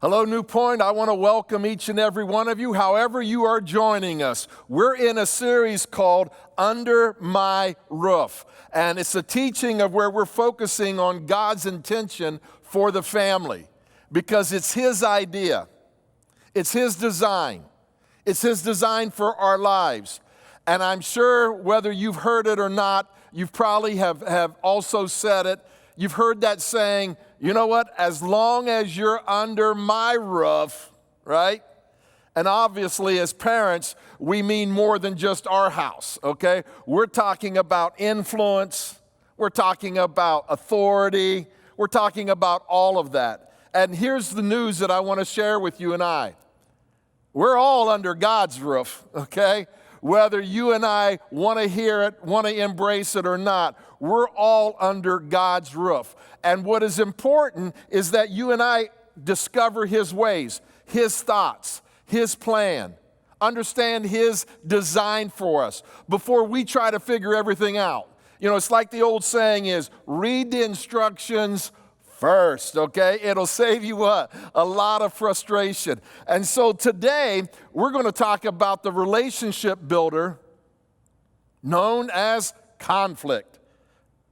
Hello, New Point. I want to welcome each and every one of you, however you are joining us. We're in a series called Under My Roof, and it's a teaching of where we're focusing on God's intention for the family because it's His idea. It's His design. It's His design for our lives. And I'm sure whether you've heard it or not, you probably have also said it. You've heard that saying, you know what, as long as you're under my roof, right? And obviously as parents, we mean more than just our house, okay? We're talking about influence. We're talking about authority. We're talking about all of that. And here's the news that I want to share with you and I. We're all under God's roof, okay? Whether you and I want to hear it, want to embrace it or not, we're all under God's roof. And what is important is that you and I discover His ways, His thoughts, His plan, understand His design for us before we try to figure everything out. You know, it's like the old saying is, read the instructions first, okay? It'll save you what? A lot of frustration. And so today, we're going to talk about the relationship builder known as conflict.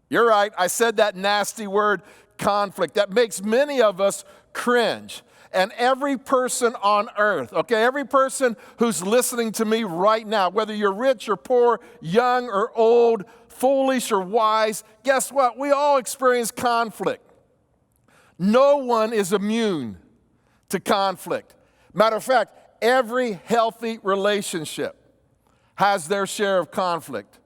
You're right, I said that nasty word, conflict. That makes many of us cringe. And every person on earth, okay, every person who's listening to me right now, whether you're rich or poor, young or old, foolish or wise, guess what? We all experience conflict. No one is immune to conflict. Matter of fact, every healthy relationship has their share of conflict.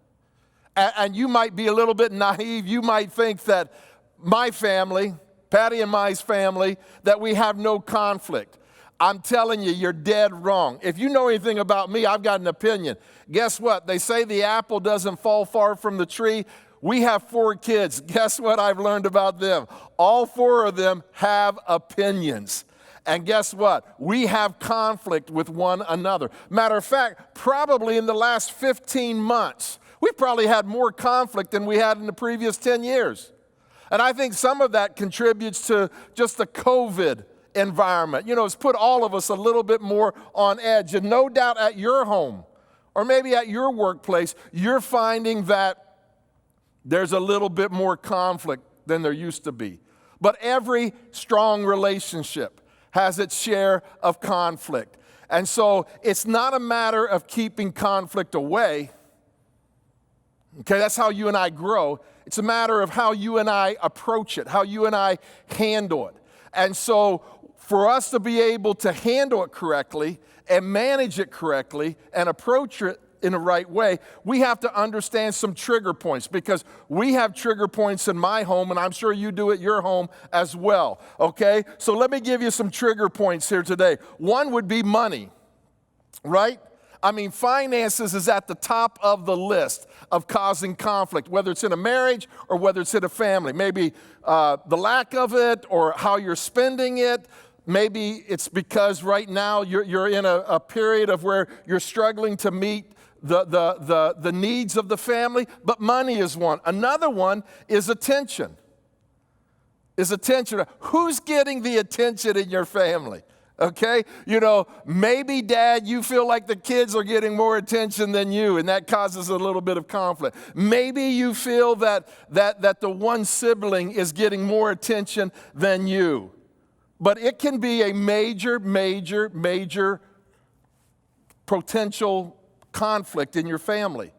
And you might be a little bit naive. You might think that my family, Patty and my family, that we have no conflict. I'm telling you, you're dead wrong. If you know anything about me, I've got an opinion. Guess what? They say the apple doesn't fall far from the tree. We have 4 kids. Guess what I've learned about them? All 4 of them have opinions. And guess what? We have conflict with one another. Matter of fact, probably in the last 15 months, we've probably had more conflict than we had in the previous 10 years. And I think some of that contributes to just the COVID environment. You know, it's put all of us a little bit more on edge. And no doubt at your home, or maybe at your workplace, you're finding that there's a little bit more conflict than there used to be. But every strong relationship has its share of conflict. And so it's not a matter of keeping conflict away. Okay, that's how you and I grow. It's a matter of how you and I approach it, how you and I handle it. And so for us to be able to handle it correctly and manage it correctly and approach it in the right way, we have to understand some trigger points because we have trigger points in my home and I'm sure you do at your home as well, okay? So let me give you some trigger points here today. One would be money, right? I mean, finances is at the top of the list of causing conflict, whether it's in a marriage or whether it's in a family. Maybe the lack of it or how you're spending it. Maybe it's because right now you're in a period of where you're struggling to meet the needs of the family, but money is one. Another one is attention. Who's getting the attention in your family? Okay? You know, maybe dad, you feel like the kids are getting more attention than you, and that causes a little bit of conflict. Really you feel that the one sibling is getting more attention than you. But it can be a major potential conflict in your family.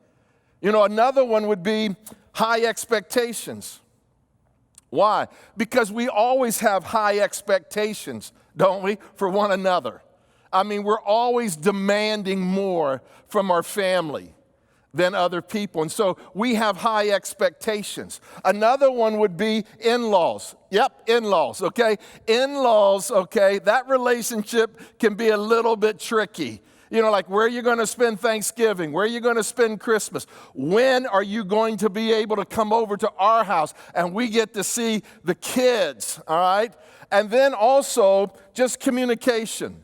You know, another one would be high expectations. Why? Because we always have high expectations, don't we, for one another. I mean, we're always demanding more from our family than other people. And so we have high expectations. Another one would be in-laws. Yep, in-laws, okay? In-laws, okay, that relationship can be a little bit tricky. You know, like where are you going to spend Thanksgiving? Where are you going to spend Christmas? When are you going to be able to come over to our house and we get to see the kids, all right? And then also just communication.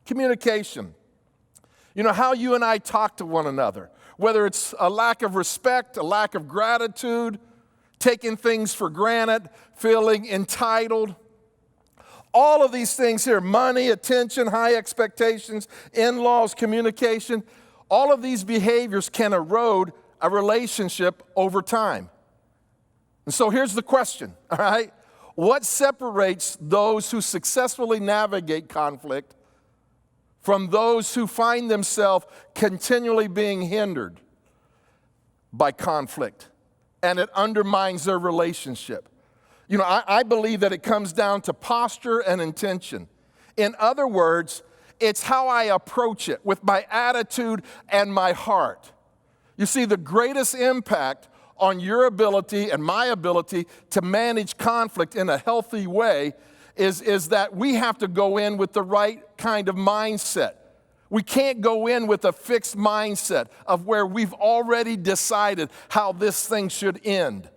Communication. You know, how you and I talk to one another, whether it's a lack of respect, a lack of gratitude, taking things for granted, feeling entitled. All of these things here, money, attention, high expectations, in-laws, communication, all of these behaviors can erode a relationship over time. And so here's the question, all right? What separates those who successfully navigate conflict from those who find themselves continually being hindered by conflict, and it undermines their relationship? You know, I believe that it comes down to posture and intention. In other words, it's how I approach it with my attitude and my heart. You see, the greatest impact on your ability and my ability to manage conflict in a healthy way is that we have to go in with the right kind of mindset. We can't go in with a fixed mindset of where we've already decided how this thing should end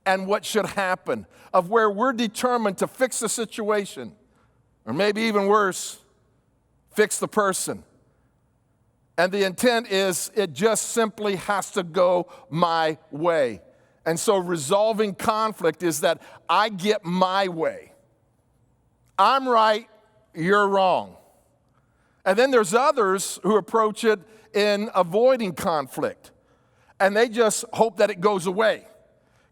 and what should happen, of where we're determined to fix the situation, or maybe even worse, fix the person. And the intent is it just simply has to go my way. And so resolving conflict is that I get my way. I'm right, you're wrong. And then there's others who approach it in avoiding conflict, and they just hope that it goes away.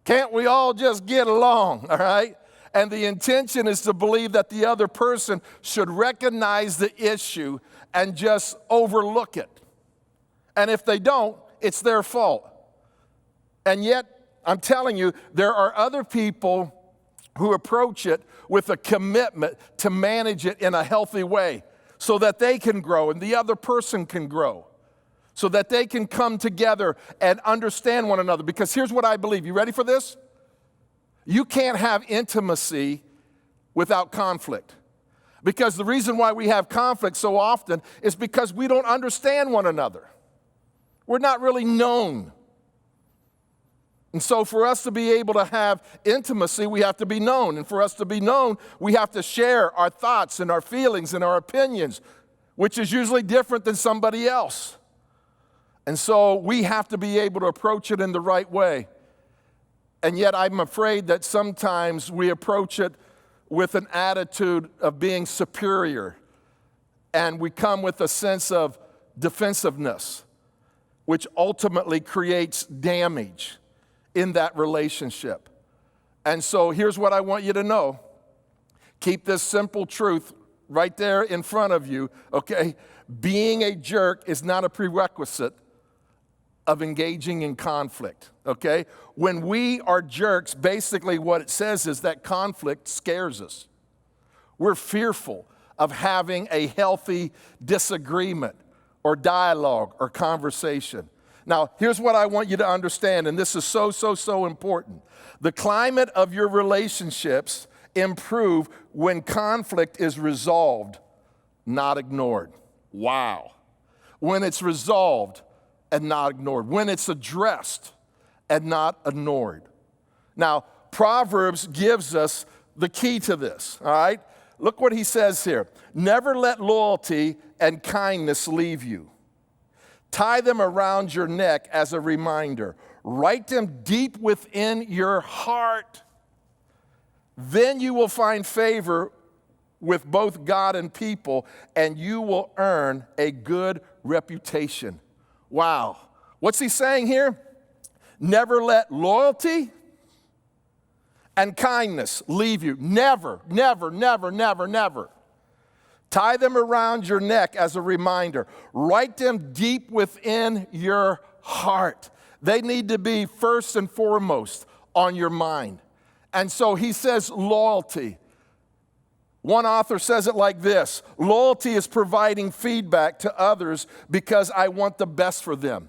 Can't we all just get along, all right? And the intention is to believe that the other person should recognize the issue and just overlook it. And if they don't, it's their fault. And yet, I'm telling you, there are other people who approach it with a commitment to manage it in a healthy way so that they can grow and the other person can grow, so that they can come together and understand one another. Because here's what I believe. You ready for this? You can't have intimacy without conflict. Because the reason why we have conflict so often is because we don't understand one another. We're not really known. And so for us to be able to have intimacy, we have to be known. And for us to be known, we have to share our thoughts and our feelings and our opinions, which is usually different than somebody else. And so we have to be able to approach it in the right way. And yet I'm afraid that sometimes we approach it with an attitude of being superior. And we come with a sense of defensiveness, which ultimately creates damage in that relationship. And so here's what I want you to know. Keep this simple truth right there in front of you, okay? Being a jerk is not a prerequisite of engaging in conflict, okay? When we are jerks, basically what it says is that conflict scares us. We're fearful of having a healthy disagreement or dialogue or conversation. Now, here's what I want you to understand, and this is so important. The climate of your relationships improve when conflict is resolved, not ignored. Wow. When it's resolved and not ignored. When it's addressed and not ignored. Now, Proverbs gives us the key to this, all right? Look what he says here. Never let loyalty and kindness leave you. Tie them around your neck as a reminder. Write them deep within your heart. Then you will find favor with both God and people, and you will earn a good reputation. Wow. What's he saying here? Never let loyalty and kindness leave you. Never. Tie them around your neck as a reminder. Write them deep within your heart. They need to be first and foremost on your mind. And so he says loyalty. One author says it like this: loyalty is providing feedback to others because I want the best for them.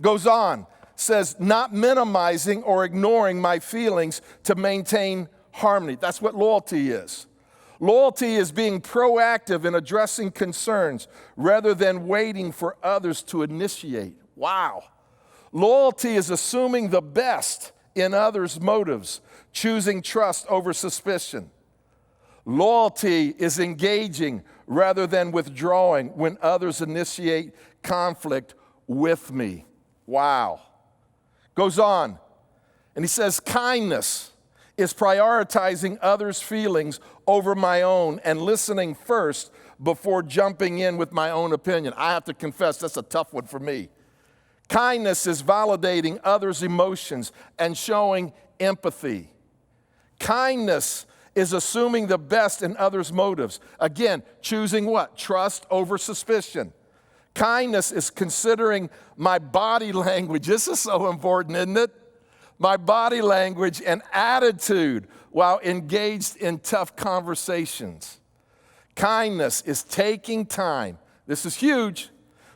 Goes on, says not minimizing or ignoring my feelings to maintain harmony. That's what loyalty is. Loyalty is being proactive in addressing concerns rather than waiting for others to initiate. Wow. Loyalty is assuming the best in others' motives, choosing trust over suspicion. Loyalty is engaging rather than withdrawing when others initiate conflict with me. Wow. Goes on, and he says kindness is prioritizing others' feelings over my own and listening first before jumping in with my own opinion. I have to confess, that's a tough one for me. Kindness is validating others' emotions and showing empathy. Kindness is assuming the best in others' motives. Again, choosing what? Trust over suspicion. Kindness is considering my body language. This is so important, isn't it? My body language and attitude while engaged in tough conversations. Kindness is taking time, this is huge,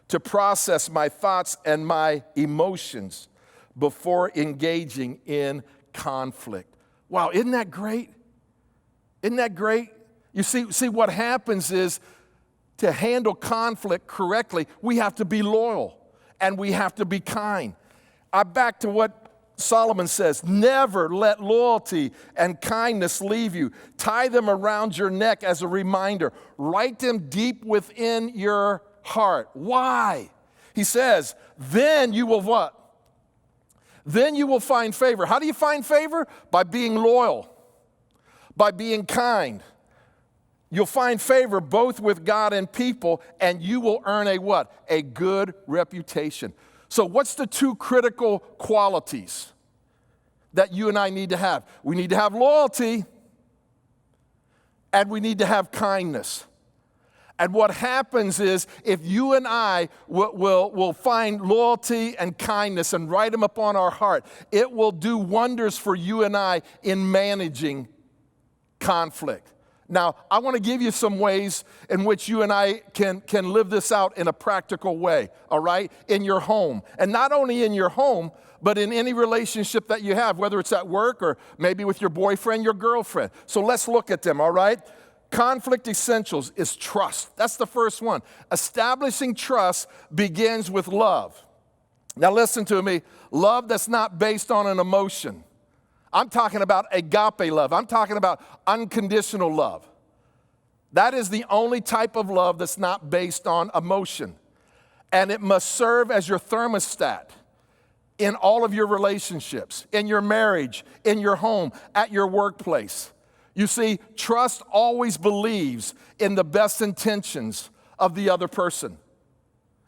to process my thoughts and my emotions before engaging in conflict. Wow, isn't that great? Isn't that great? You see what happens is, to handle conflict correctly, we have to be loyal and we have to be kind. Back to what Solomon says, never let loyalty and kindness leave you. Tie them around your neck as a reminder. Write them deep within your heart. Why? He says, then you will what? Then you will find favor. How do you find favor? By being loyal, by being kind. You'll find favor both with God and people, and you will earn a what? A good reputation. So what's the two critical qualities that you and I need to have? We need to have loyalty, and we need to have kindness. And what happens is, if you and I will find loyalty and kindness and write them upon our heart, it will do wonders for you and I in managing conflict. Now, I want to give you some ways in which you and I can live this out in a practical way, all right, in your home. And not only in your home, but in any relationship that you have, whether it's at work or maybe with your boyfriend, your girlfriend. So let's look at them, all right? Conflict essentials is trust. That's the first one. Establishing trust begins with love. Now listen to me. Love that's not based on an emotion. I'm talking about agape love. I'm talking about unconditional love. That is the only type of love that's not based on emotion. And it must serve as your thermostat in all of your relationships, in your marriage, in your home, at your workplace. You see, trust always believes in the best intentions of the other person,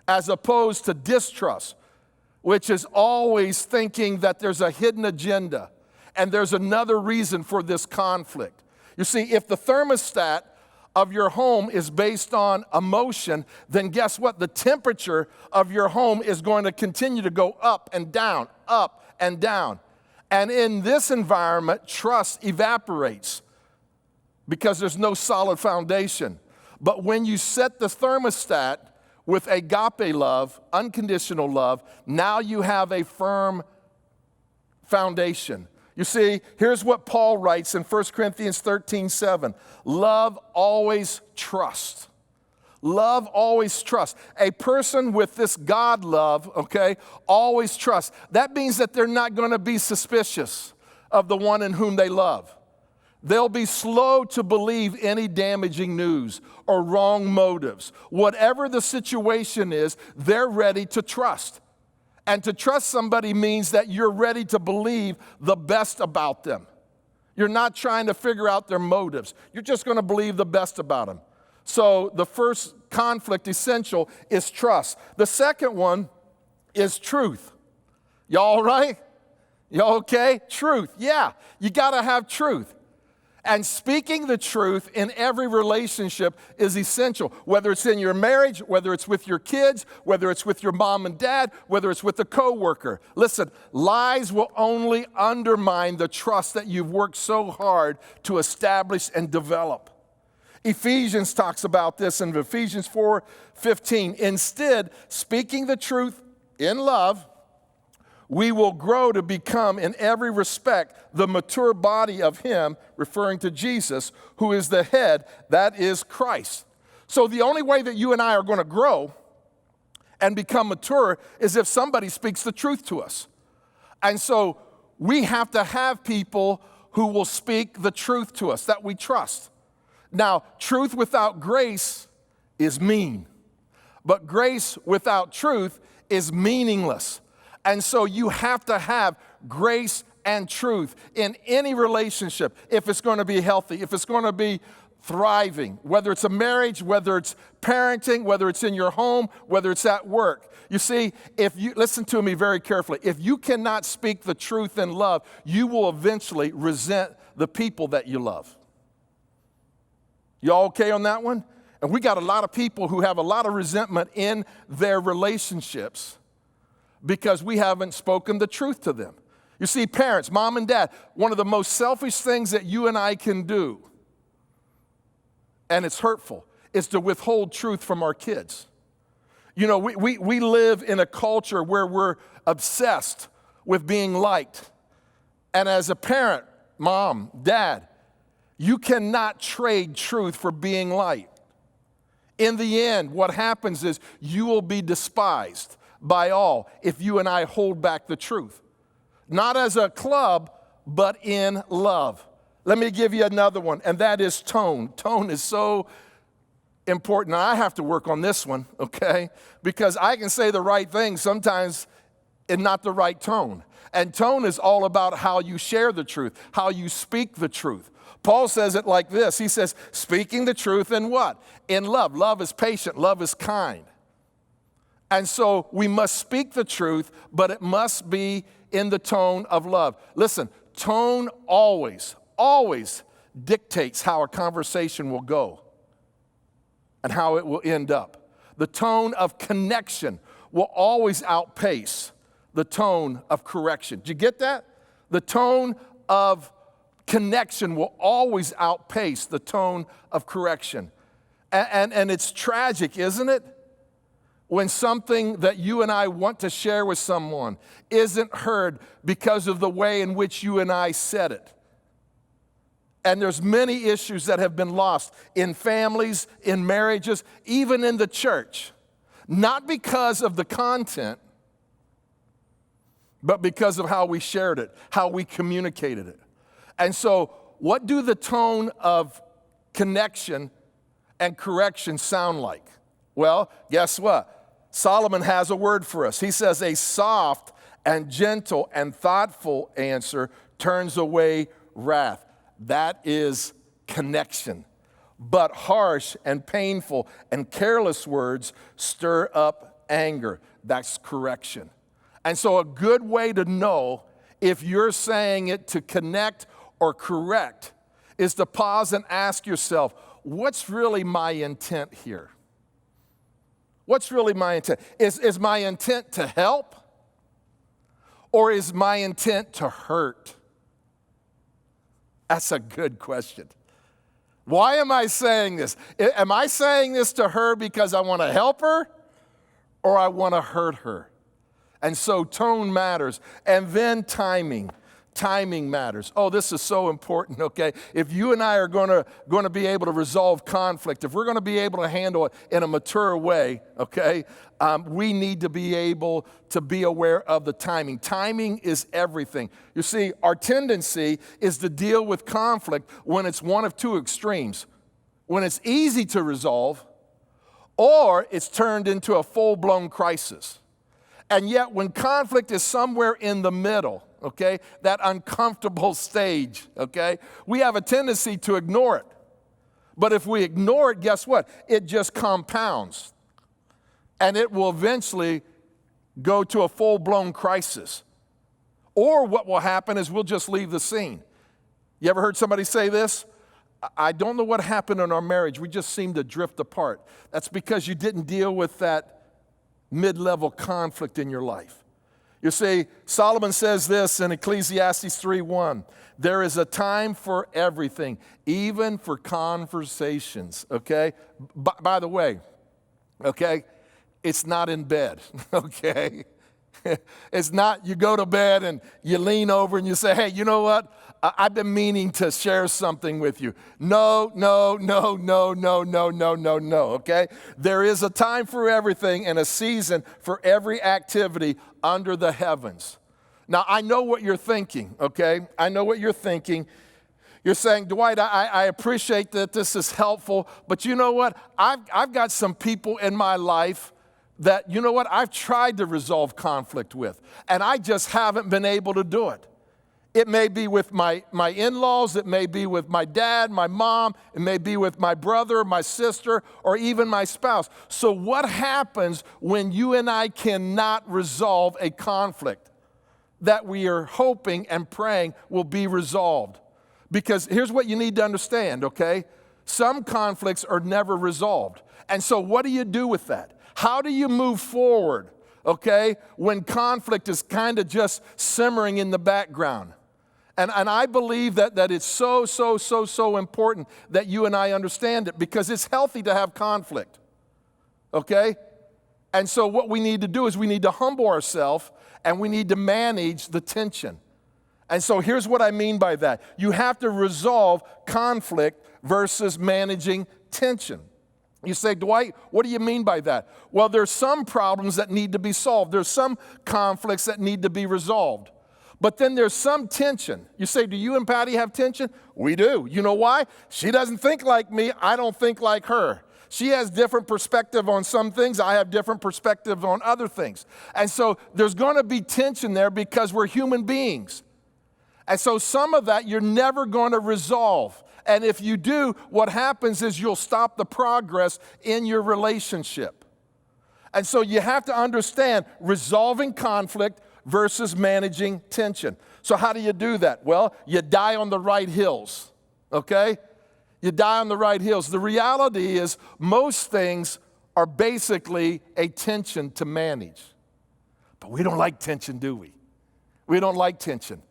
as opposed to distrust, which is always thinking that there's a hidden agenda and there's another reason for this conflict. You see, if the thermostat of your home is based on emotion, then guess what? The temperature of your home is going to continue to go up and down, up and down. And in this environment, trust evaporates because there's no solid foundation. But when you set the thermostat with agape love, unconditional love, now you have a firm foundation. You see, here's what Paul writes in 1 Corinthians 13:7. Love always trusts. Love always trusts. A person with this God love, okay, always trusts. That means that they're not going to be suspicious of the one in whom they love. They'll be slow to believe any damaging news or wrong motives. Whatever the situation is, they're ready to trust. And to trust somebody means that you're ready to believe the best about them. You're not trying to figure out their motives. You're just going to believe the best about them. So the first conflict essential is trust. The second one is truth. Y'all all right? Y'all okay? Truth. Yeah, you got to have truth. And speaking the truth in every relationship is essential, whether it's in your marriage, whether it's with your kids, whether it's with your mom and dad, whether it's with a coworker. Listen, lies will only undermine the trust that you've worked so hard to establish and develop. Ephesians talks about this in Ephesians 4:15. Instead, speaking the truth in love, we will grow to become, in every respect, the mature body of Him, referring to Jesus, who is the head, that is Christ. So the only way that you and I are going to grow and become mature is if somebody speaks the truth to us. And so we have to have people who will speak the truth to us that we trust. Now, truth without grace is mean, but grace without truth is meaningless. And so you have to have grace and truth in any relationship, if it's going to be healthy, if it's going to be thriving, whether it's a marriage, whether it's parenting, whether it's in your home, whether it's at work. You see, if you listen to me very carefully, if you cannot speak the truth in love, you will eventually resent the people that you love. Y'all okay on that one? And we got a lot of people who have a lot of resentment in their relationships because we haven't spoken the truth to them. You see, parents, mom and dad, one of the most selfish things that you and I can do, and it's hurtful, is to withhold truth from our kids. You know, we live in a culture where we're obsessed with being liked. And as a parent, mom, dad, you cannot trade truth for being liked. In the end, what happens is you will be despised by all if you and I hold back the truth. Not as a club, but in love. Let me give you another one, and that is tone. Tone is so important. Now, I have to work on this one, okay? Because I can say the right thing sometimes in not the right tone. And tone is all about how you share the truth, how you speak the truth. Paul says it like this. He says, speaking the truth in what? In love. Love is patient. Love is kind. And so we must speak the truth, but it must be in the tone of love. Listen, tone always dictates how a conversation will go and how it will end up. The tone of connection will always outpace the tone of correction. Did you get that? The tone of connection will always outpace the tone of correction. And it's tragic, isn't it? When something that you and I want to share with someone isn't heard because of the way in which you and I said it. And there's many issues that have been lost in families, in marriages, even in the church. Not because of the content, but because of how we shared it, how we communicated it. And so, what do the tone of connection and correction sound like? Well, guess what? Solomon has a word for us. He says, a soft and gentle and thoughtful answer turns away wrath. That is connection. But harsh and painful and careless words stir up anger. That's correction. And so a good way to know if you're saying it to connect or correct is to pause and ask yourself, what's really my intent here? What's really my intent? Is my intent to help? Or is my intent to hurt? That's a good question. Why am I saying this? Am I saying this to her because I want to help her or I want to hurt her? And so tone matters. And then timing. Timing matters. Oh, this is so important, okay? If you and I are going to be able to resolve conflict, if we're going to be able to handle it in a mature way, okay, we need to be able to be aware of the timing. Timing is everything. You see, our tendency is to deal with conflict when it's one of two extremes. When it's easy to resolve, or it's turned into a full-blown crisis. And yet, when conflict is somewhere in the middle, okay, that uncomfortable stage, okay, we have a tendency to ignore it. But if we ignore it, guess what? It just compounds. And it will eventually go to a full-blown crisis. Or what will happen is we'll just leave the scene. You ever heard somebody say this? I don't know what happened in our marriage. We just seem to drift apart. That's because you didn't deal with that mid-level conflict in your life. You see, Solomon says this in Ecclesiastes 3:1. There is a time for everything, even for conversations, okay? By the way, okay, it's not in bed, okay? It's not you go to bed and you lean over and you say, hey, you know what? I've been meaning to share something with you. No, okay? There is a time for everything and a season for every activity under the heavens. Now, I know what you're thinking, okay? I know what you're thinking. You're saying, Dwight, I appreciate that this is helpful, but you know what? I've got some people in my life that, you know what, I've tried to resolve conflict with, and I just haven't been able to do it. It may be with my in-laws, it may be with my dad, my mom, it may be with my brother, my sister, or even my spouse. So what happens when you and I cannot resolve a conflict that we are hoping and praying will be resolved? Because here's what you need to understand, okay? Some conflicts are never resolved. And so what do you do with that? How do you move forward, okay, when conflict is kind of just simmering in the background? And I believe that it's so important that you and I understand it, because it's healthy to have conflict, okay? And so what we need to do is we need to humble ourselves and we need to manage the tension. And so here's what I mean by that. You have to resolve conflict versus managing tension. You say, Dwight, what do you mean by that? Well, there's some problems that need to be solved. There's some conflicts that need to be resolved. But then there's some tension. You say, do you and Patty have tension? We do. You know why? She doesn't think like me. I don't think like her. She has different perspective on some things. I have different perspective on other things. And so there's going to be tension there because we're human beings. And so some of that you're never going to resolve. And if you do, what happens is you'll stop the progress in your relationship. And so you have to understand resolving conflict versus managing tension. So how do you do that? Well, you die on the right hills, okay? You die on the right hills. The reality is most things are basically a tension to manage. But we don't like tension, do we? We don't like tension.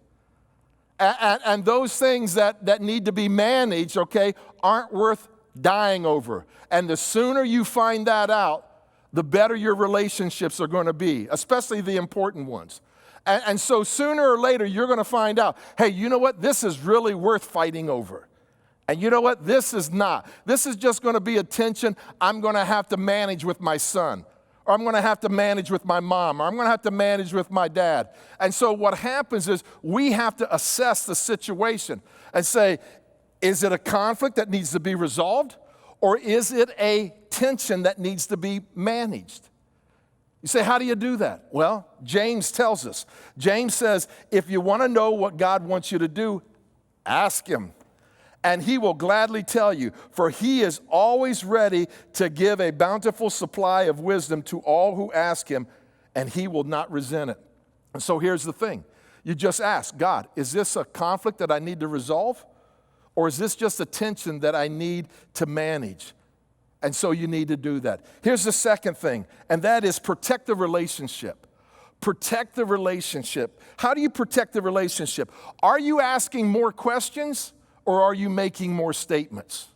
And those things that need to be managed, okay, aren't worth dying over. And the sooner you find that out, the better your relationships are going to be, especially the important ones. And so sooner or later, you're going to find out, hey, you know what? This is really worth fighting over. And you know what? This is not. This is just going to be a tension I'm going to have to manage with my son, or I'm going to have to manage with my mom, or I'm going to have to manage with my dad. And so what happens is we have to assess the situation and say, is it a conflict that needs to be resolved, or is it a tension that needs to be managed? You say, how do you do that? Well, James tells us. James says, if you want to know what God wants you to do, ask him, and he will gladly tell you, for he is always ready to give a bountiful supply of wisdom to all who ask him, and he will not resent it. And so here's the thing. You just ask, God, is this a conflict that I need to resolve? Or is this just a tension that I need to manage? And so you need to do that. Here's the second thing, and that is protect the relationship. Protect the relationship. How do you protect the relationship? Are you asking more questions, or are you making more statements?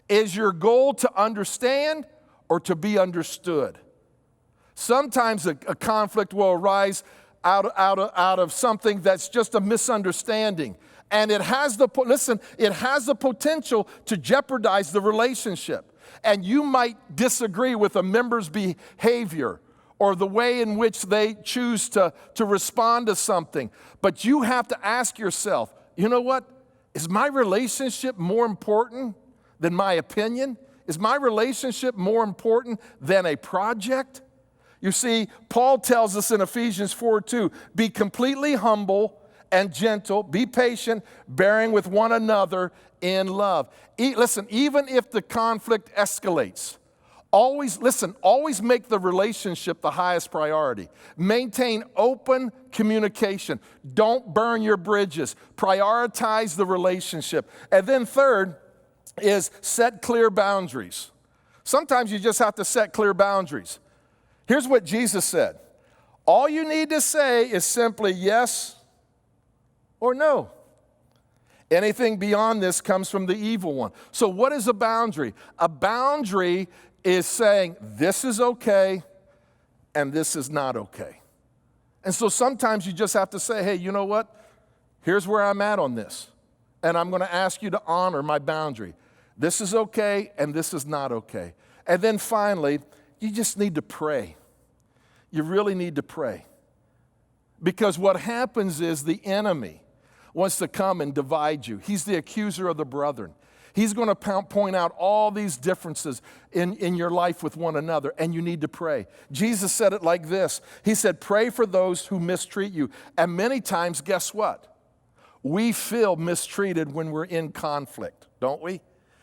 Is your goal to understand or to be understood? Sometimes a conflict will arise out of something that's just a misunderstanding. And it has the potential to jeopardize the relationship. And you might disagree with a member's behavior or the way in which they choose to respond to something. But you have to ask yourself, you know what? Is my relationship more important than my opinion? Is my relationship more important than a project? You see, Paul tells us in Ephesians 4:2, be completely humble and gentle, be patient, bearing with one another in love. Listen, even if the conflict escalates, always make the relationship the highest priority. Maintain open communication. Don't burn your bridges. Prioritize the relationship. And then third is set clear boundaries. Sometimes you just have to set clear boundaries. Here's what Jesus said. All you need to say is simply yes or no. Anything beyond this comes from the evil one. So what is a boundary? A boundary is saying this is okay and this is not okay. And so sometimes you just have to say, hey, you know what? Here's where I'm at on this. And I'm going to ask you to honor my boundary. This is okay and this is not okay. And then finally, you just need to pray. You really need to pray. Because what happens is the enemy wants to come and divide you. He's the accuser of the brethren. He's going to point out all these differences in your life with one another, and you need to pray. Jesus said it like this. He said, pray for those who mistreat you. And many times, guess what? we feel mistreated when we're in conflict, don't we?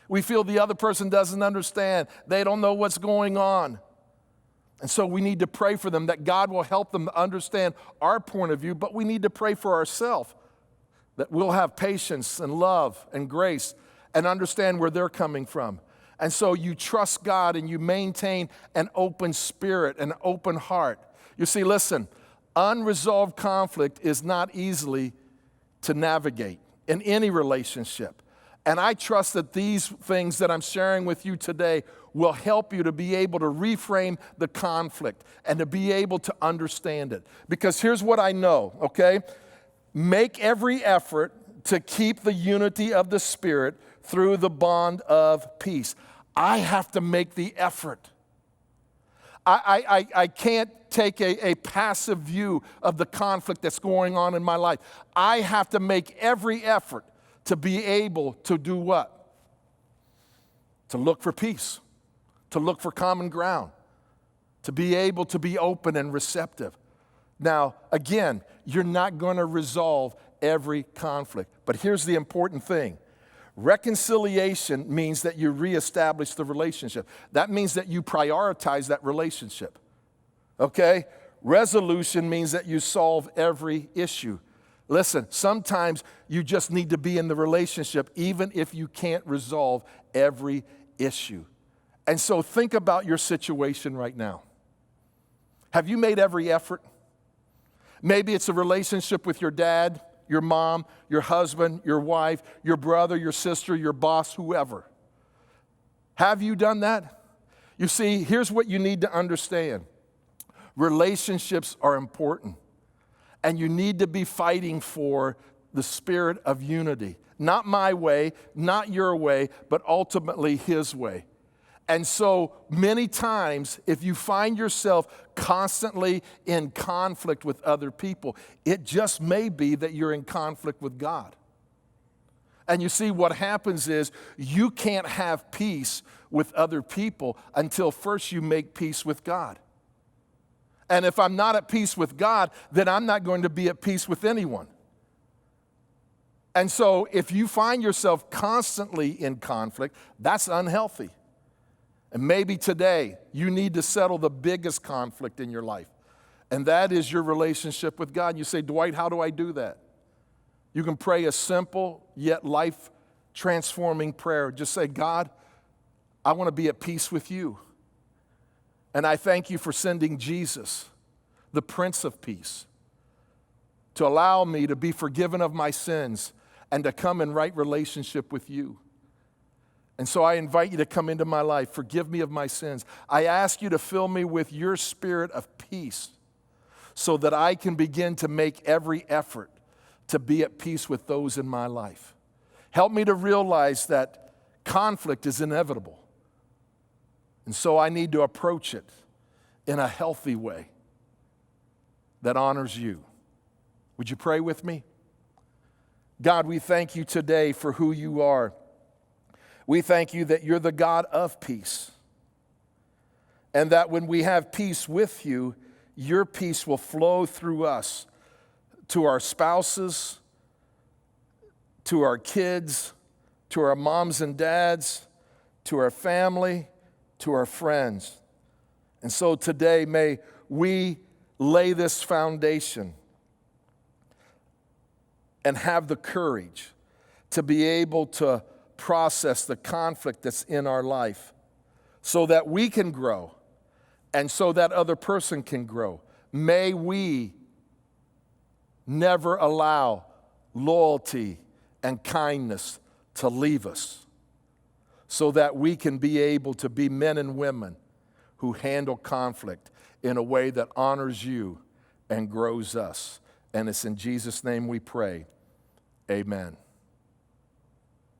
We feel the other person doesn't understand. They don't know what's going on. And so we need to pray for them that God will help them to understand our point of view, but we need to pray for ourselves that we'll have patience and love and grace and understand where they're coming from. And so you trust God and you maintain an open spirit, an open heart. You see, listen, unresolved conflict is not easily to navigate in any relationship. And I trust that these things that I'm sharing with you today will help you to be able to reframe the conflict and to be able to understand it. Because here's what I know, okay? Make every effort to keep the unity of the Spirit through the bond of peace. I have to make the effort. I can't take a passive view of the conflict that's going on in my life. I have to make every effort to be able to do what? To look for peace, to look for common ground, to be able to be open and receptive. Now, again, you're not going to resolve every conflict, but here's the important thing. Reconciliation means that you reestablish the relationship. That means that you prioritize that relationship, okay? Resolution means that you solve every issue. Listen, sometimes you just need to be in the relationship even if you can't resolve every issue. And so think about your situation right now. Have you made every effort? Maybe it's a relationship with your dad, your mom, your husband, your wife, your brother, your sister, your boss, whoever. Have you done that? You see, here's what you need to understand. Relationships are important. And you need to be fighting for the spirit of unity. Not my way, not your way, but ultimately His way. And so many times, if you find yourself constantly in conflict with other people, it just may be that you're in conflict with God. And you see, what happens is you can't have peace with other people until first you make peace with God. And if I'm not at peace with God, then I'm not going to be at peace with anyone. And so if you find yourself constantly in conflict, that's unhealthy. And maybe today you need to settle the biggest conflict in your life, and that is your relationship with God. You say, Dwight, how do I do that? You can pray a simple yet life-transforming prayer. Just say, God, I want to be at peace with you. And I thank you for sending Jesus, the Prince of Peace, to allow me to be forgiven of my sins and to come in right relationship with you. And so I invite you to come into my life. Forgive me of my sins. I ask you to fill me with your spirit of peace so that I can begin to make every effort to be at peace with those in my life. Help me to realize that conflict is inevitable. And so I need to approach it in a healthy way that honors you. Would you pray with me? God, we thank you today for who you are. We thank you that you're the God of peace. And that when we have peace with you, your peace will flow through us to our spouses, to our kids, to our moms and dads, to our family, to our friends. And so today, may we lay this foundation and have the courage to be able to process the conflict that's in our life so that we can grow and so that other person can grow. May we never allow loyalty and kindness to leave us, so that we can be able to be men and women who handle conflict in a way that honors you and grows us. And it's in Jesus' name we pray. Amen.